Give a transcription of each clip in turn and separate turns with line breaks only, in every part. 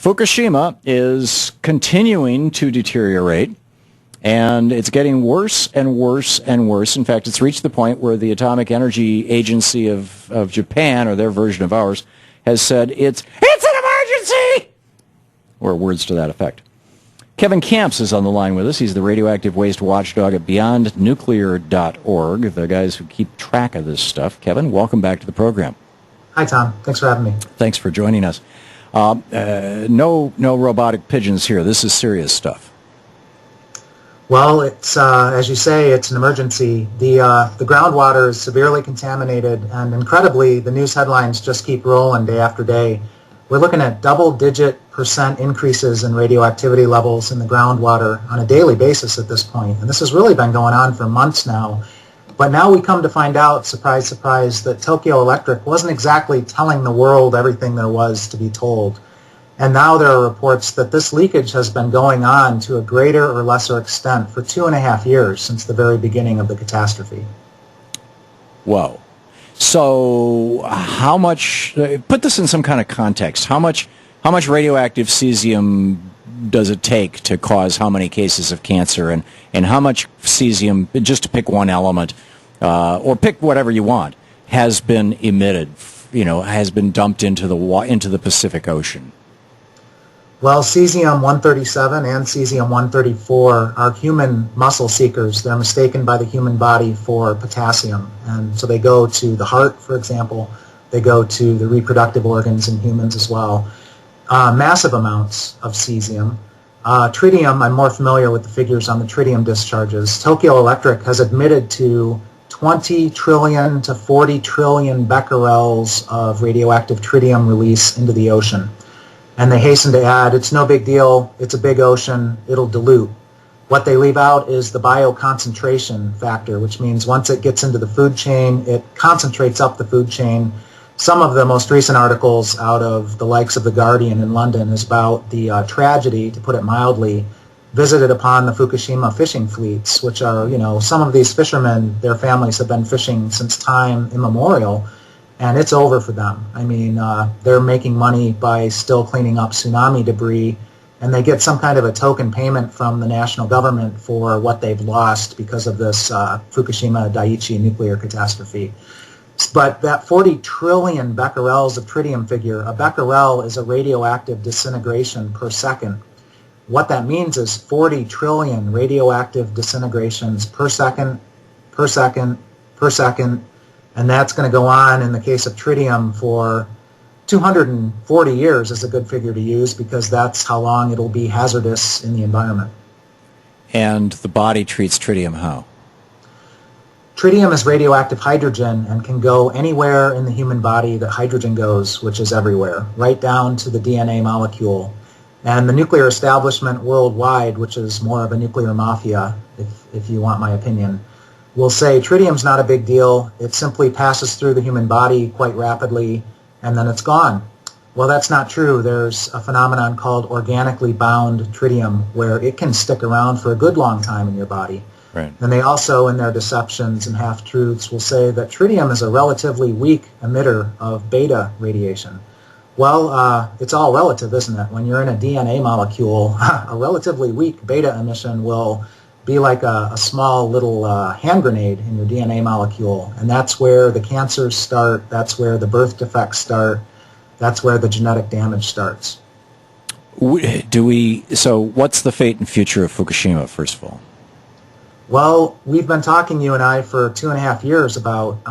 Fukushima is continuing to deteriorate, and it's getting worse and worse and worse. In fact, it's reached the point where the Atomic Energy Agency of Japan, or their version of ours, has said it's an emergency, or words to that effect. Kevin Camps is on the line with us. He's the radioactive waste watchdog at beyondnuclear.org, the guys who keep track of this stuff. Kevin, welcome back to the program.
Hi, Tom. Thanks for having me.
Thanks for joining us. No robotic pigeons here. This is serious stuff.
Well, it's as you say, it's an emergency. The groundwater is severely contaminated, and incredibly, the news headlines just keep rolling day after day. We're looking at double-digit % increases in radioactivity levels in the groundwater on a daily basis at this point, and this has really been going on for months now. But now we come to find out, surprise, surprise, that Tokyo Electric wasn't exactly telling the world everything there was to be told. And now there are reports that this leakage has been going on to a greater or lesser extent for 2.5 years since the very beginning of the catastrophe.
Whoa. So how much, put this in some kind of context, how much radioactive cesium does it take to cause how many cases of cancer, and how much cesium, just to pick one element, or pick whatever you want, has been emitted, has been dumped into the Pacific Ocean?
Well, cesium-137 and cesium-134 are human muscle seekers. They're mistaken by the human body for potassium. And so they go to the heart, for example. They go to the reproductive organs in humans as well. Massive amounts of cesium. Tritium, I'm more familiar with the figures on the tritium discharges. Tokyo Electric has admitted to 20 trillion to 40 trillion becquerels of radioactive tritium release into the ocean. And they hasten to add, it's no big deal, it's a big ocean, it'll dilute. What they leave out is the bioconcentration factor, which means once it gets into the food chain, it concentrates up the food chain. Some of the most recent articles out of the likes of The Guardian in London is about the tragedy, to put it mildly, visited upon the Fukushima fishing fleets, which are, some of these fishermen, their families have been fishing since time immemorial, and it's over for them. I mean, they're making money by still cleaning up tsunami debris, and they get some kind of a token payment from the national government for what they've lost because of this Fukushima Daiichi nuclear catastrophe. But that 40 trillion becquerels of tritium figure, a becquerel is a radioactive disintegration per second. What that means is 40 trillion radioactive disintegrations per second, per second, per second, and that's going to go on in the case of tritium for 240 years is a good figure to use, because that's how long it'll be hazardous in the environment.
And the body treats tritium how?
Tritium is radioactive hydrogen and can go anywhere in the human body that hydrogen goes, which is everywhere, right down to the DNA molecule. And the nuclear establishment worldwide, which is more of a nuclear mafia, if you want my opinion, will say tritium's not a big deal. It simply passes through the human body quite rapidly, and then it's gone. Well, that's not true. There's a phenomenon called organically bound tritium, where it can stick around for a good long time in your body.
Right.
And they also, in their deceptions and half-truths, will say that tritium is a relatively weak emitter of beta radiation. Well, it's all relative, isn't it? When you're in a DNA molecule, a relatively weak beta emission will be like a small little hand grenade in your DNA molecule. And that's where the cancers start, that's where the birth defects start, that's where the genetic damage starts.
So what's the fate and future of Fukushima, first of all?
Well, we've been talking, you and I, for 2.5 years about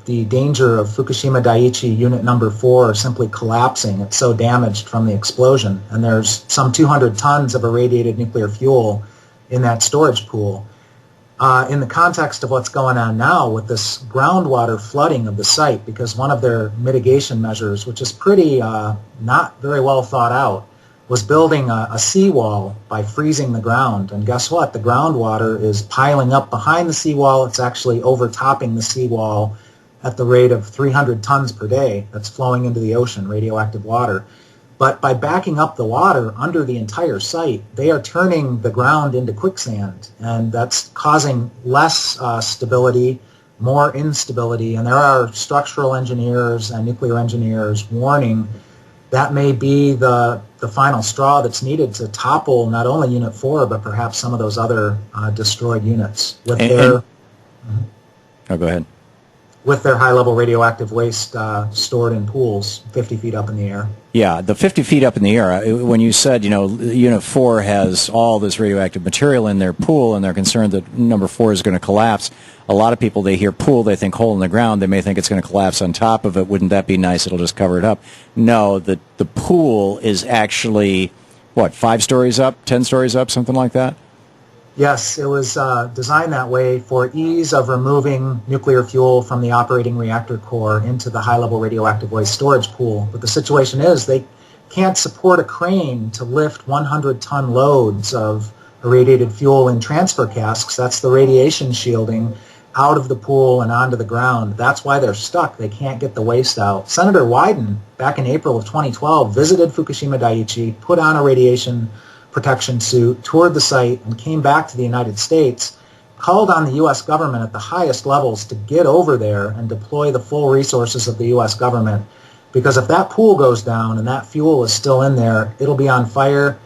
the danger of Fukushima Daiichi Unit Number 4 simply collapsing. It's so damaged from the explosion. And there's some 200 tons of irradiated nuclear fuel in that storage pool. In the context of what's going on now with this groundwater flooding of the site, because one of their mitigation measures, which is pretty not very well thought out, was building a seawall by freezing the ground. And guess what? The groundwater is piling up behind the seawall. It's actually overtopping the seawall at the rate of 300 tons per day that's flowing into the ocean, radioactive water. But by backing up the water under the entire site, they are turning the ground into quicksand, and that's causing less stability, more instability. And there are structural engineers and nuclear engineers warning that may be the final straw that's needed to topple not only Unit 4, but perhaps some of those other destroyed units with their...
Oh, go ahead.
With their high-level radioactive waste stored in pools 50 feet up in the air.
Yeah, the 50 feet up in the air, when you said, Unit 4 has all this radioactive material in their pool and they're concerned that number 4 is going to collapse, a lot of people, they hear pool, they think hole in the ground, they may think it's going to collapse on top of it. Wouldn't that be nice? It'll just cover it up. No, the pool is actually, 5 stories up, 10 stories up, something like that?
Yes, it was designed that way for ease of removing nuclear fuel from the operating reactor core into the high-level radioactive waste storage pool. But the situation is they can't support a crane to lift 100-ton loads of irradiated fuel in transfer casks. That's the radiation shielding out of the pool and onto the ground. That's why they're stuck. They can't get the waste out. Senator Wyden, back in April of 2012, visited Fukushima Daiichi, put on a radiation protection suit, toured the site, and came back to the United States, called on the U.S. government at the highest levels to get over there and deploy the full resources of the U.S. government. Because if that pool goes down and that fuel is still in there, it'll be on fire,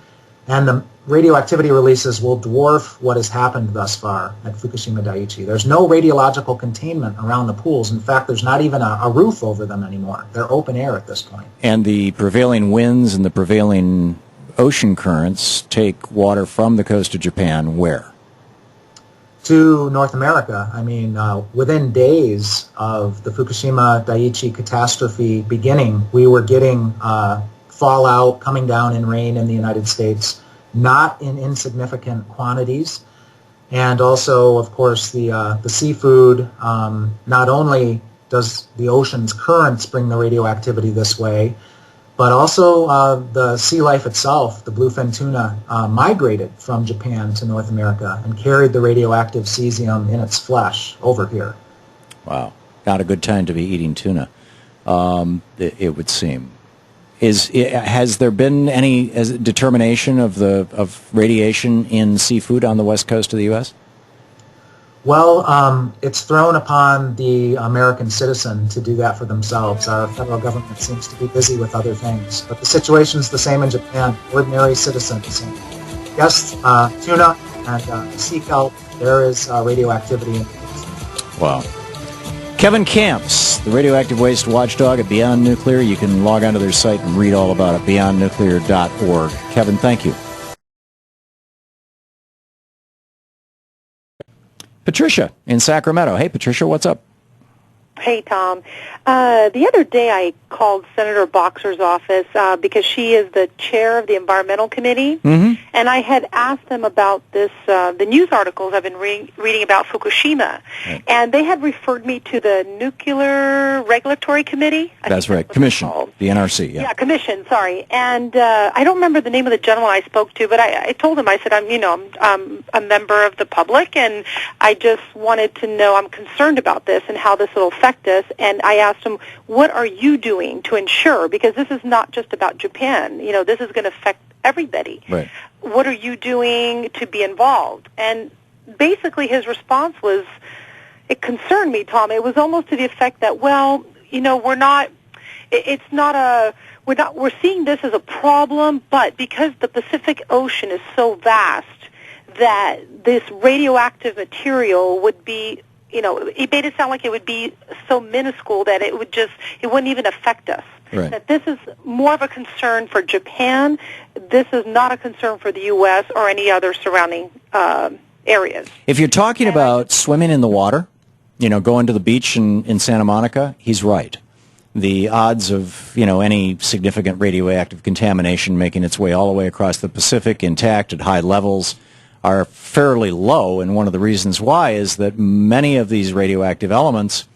and the radioactivity releases will dwarf what has happened thus far at Fukushima Daiichi. There's no radiological containment around the pools. In fact, there's not even a roof over them anymore. They're open air at this point.
And the prevailing winds and the prevailing ocean currents take water from the coast of Japan where?
To North America. I mean, within days of the Fukushima Daiichi catastrophe beginning, we were getting fallout coming down in rain in the United States, not in insignificant quantities. And also, of course, the seafood, not only does the ocean's currents bring the radioactivity this way, but also the sea life itself, the bluefin tuna, migrated from Japan to North America and carried the radioactive cesium in its flesh over here.
Wow. Not a good time to be eating tuna, it would seem. Has there been any determination of radiation in seafood on the west coast of the U.S.?
Well, it's thrown upon the American citizen to do that for themselves. Our federal government seems to be busy with other things. But the situation's the same in Japan. Ordinary citizens. And yes, tuna and sea kelp, there is radioactivity in it.
Wow. Kevin Camps, the radioactive waste watchdog at Beyond Nuclear. You can log onto their site and read all about it, beyondnuclear.org. Kevin, thank you. Patricia in Sacramento. Hey, Patricia, what's up?
Hey, Tom. The other day I called Senator Boxer's office because she is the chair of the Environmental Committee, and I had asked them about this, the news articles I've been reading about Fukushima, and they had referred me to the Nuclear Regulatory Committee.
That's right, Commission, the NRC.
Yeah, Commission, sorry. And I don't remember the name of the gentleman I spoke to, but I told him, I said, I'm a member of the public, and I just wanted to know, I'm concerned about this and how this will affect us, and I asked him, what are you doing to ensure, because this is not just about Japan, this is going to affect everybody.
Right.
What are you doing to be involved? And basically his response was, it concerned me, Tom. It was almost to the effect that, we're seeing this as a problem, but because the Pacific Ocean is so vast that this radioactive material would be, it made it sound like it would be so minuscule that it wouldn't even affect us.
Right.
That this is more of a concern for Japan. This is not a concern for the U.S. or any other surrounding areas.
If you're talking about swimming in the water, going to the beach in Santa Monica, he's right. The odds of, any significant radioactive contamination making its way all the way across the Pacific intact at high levels are fairly low, and one of the reasons why is that many of these radioactive elements,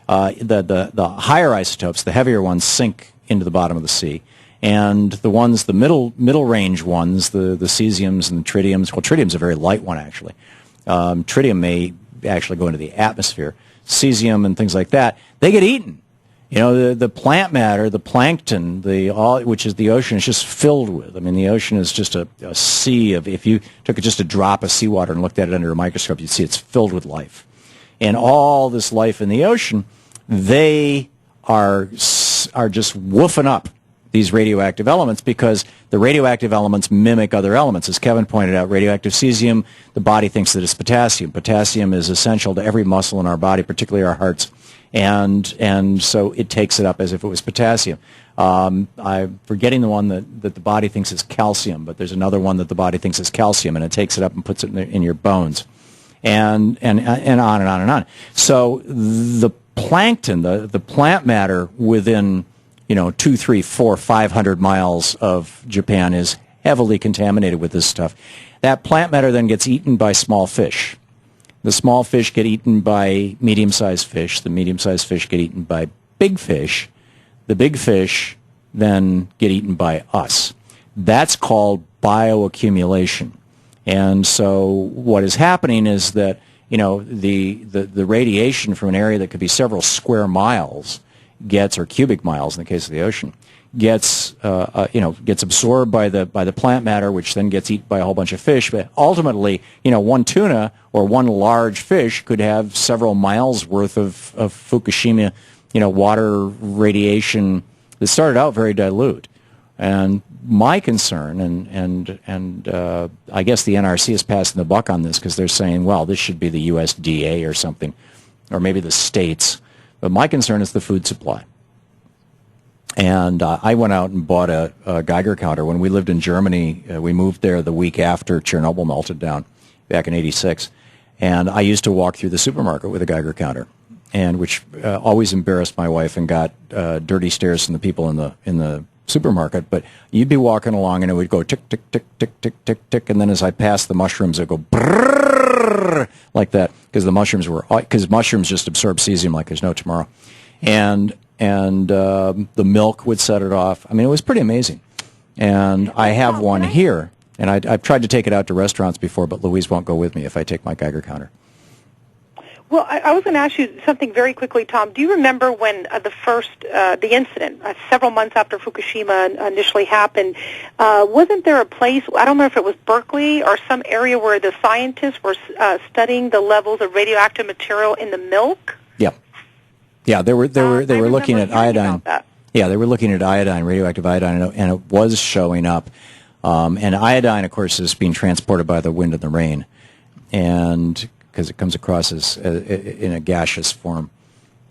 the higher isotopes, the heavier ones, sink into the bottom of the sea, and the middle range ones, the cesiums and the tritiums, well, tritium's a very light one actually. Tritium may actually go into the atmosphere. Cesium and things like that, they get eaten. The plant matter, the plankton, which is the ocean, is just filled with. I mean, the ocean is just a sea of, if you took just a drop of seawater and looked at it under a microscope, you'd see it's filled with life. And all this life in the ocean, they are just woofing up these radioactive elements because the radioactive elements mimic other elements. As Kevin pointed out, radioactive cesium, the body thinks that it's potassium. Potassium is essential to every muscle in our body, particularly our hearts, and so it takes it up as if it was potassium. I'm forgetting the one that the body thinks is calcium, but there's another one that the body thinks is calcium, and it takes it up and puts it in your bones, and on and on and on. So the plankton, the plant matter within 2, 3, 4, 500 miles of Japan is heavily contaminated with this stuff. That plant matter then gets eaten by small fish. The small fish get eaten by medium-sized fish. The medium-sized fish get eaten by big fish. The big fish then get eaten by us. That's called bioaccumulation. And so what is happening is that the radiation from an area that could be several square miles or cubic miles in the case of the ocean, gets absorbed by the plant matter, which then gets eaten by a whole bunch of fish. But ultimately, one tuna or one large fish could have several miles worth of Fukushima, water radiation that started out very dilute. And my concern, and I guess the NRC is passing the buck on this because they're saying, well, this should be the USDA or something, or maybe the states. But my concern is the food supply. And I went out and bought a Geiger counter. When we lived in Germany, we moved there the week after Chernobyl melted down back in '86. And I used to walk through the supermarket with a Geiger counter, and which always embarrassed my wife and got dirty stares from the people in the supermarket. But you'd be walking along and it would go tick, tick, tick, tick, tick, tick, tick. And then as I passed the mushrooms, it would go brrrr, like that, because mushrooms just absorb cesium like there's no tomorrow. And the milk would set it off. I mean, it was pretty amazing. And I have one here, and I've tried to take it out to restaurants before, but Louise won't go with me if I take my Geiger counter.
Well, I was going to ask you something very quickly, Tom. Do you remember when the incident, several months after Fukushima initially happened, wasn't there a place, I don't know if it was Berkeley or some area where the scientists were studying the levels of radioactive material in the milk?
Yeah, they were looking at iodine. Yeah, they were looking at iodine, radioactive iodine, and it was showing up. And iodine, of course, is being transported by the wind and the rain, and because it comes across as in a gaseous form.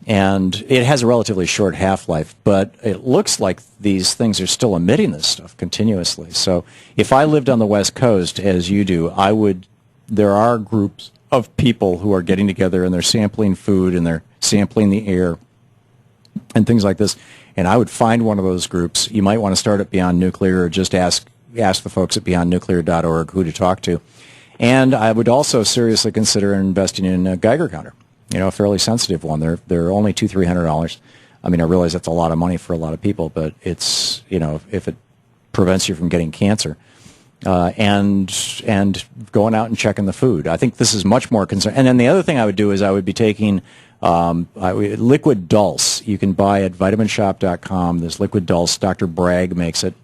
And it has a relatively short half-life, but it looks like these things are still emitting this stuff continuously. So if I lived on the West Coast, as you do, there are groups of people who are getting together and they're sampling food and they're sampling the air and things like this. And I would find one of those groups. You might want to start at Beyond Nuclear or just ask the folks at beyondnuclear.org who to talk to. And I would also seriously consider investing in a Geiger counter, a fairly sensitive one. They're only $200-300. I mean, I realize that's a lot of money for a lot of people, but it's, if it prevents you from getting cancer. And going out and checking the food. I think this is much more concern. And then the other thing I would do is I would be taking liquid dulse. You can buy at vitaminshop.com. This liquid dulse, Dr. Bragg makes it,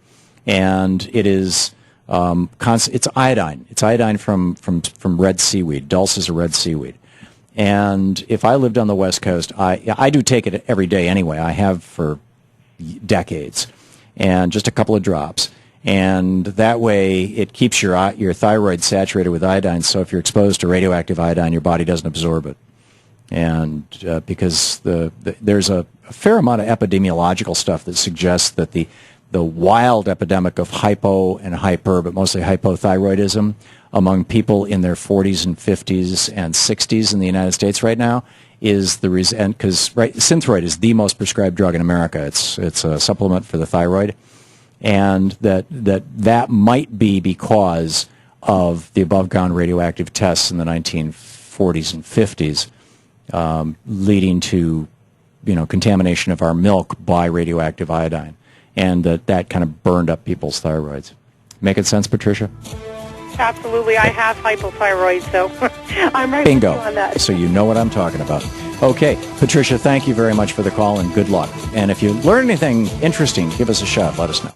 and it is it's iodine. It's iodine from red seaweed. Dulse is a red seaweed. And if I lived on the West Coast, I do take it every day anyway. I have for decades, and just a couple of drops. And that way it keeps your thyroid saturated with iodine, so if you're exposed to radioactive iodine, your body doesn't absorb it. And because there's a fair amount of epidemiological stuff that suggests that the wild epidemic of hypo and hyper, but mostly hypothyroidism, among people in their 40s and 50s and 60s in the United States right now is the reason, because Synthroid is the most prescribed drug in America. It's a supplement for the thyroid. And that might be because of the above-ground radioactive tests in the 1940s and 50s, leading to contamination of our milk by radioactive iodine, and that kind of burned up people's thyroids. Making sense, Patricia?
Absolutely. I have hypothyroid, so I'm right
Bingo.
with you on that.
So you know what I'm talking about. Okay, Patricia, thank you very much for the call, and good luck. And if you learn anything interesting, give us a shout. Let us know.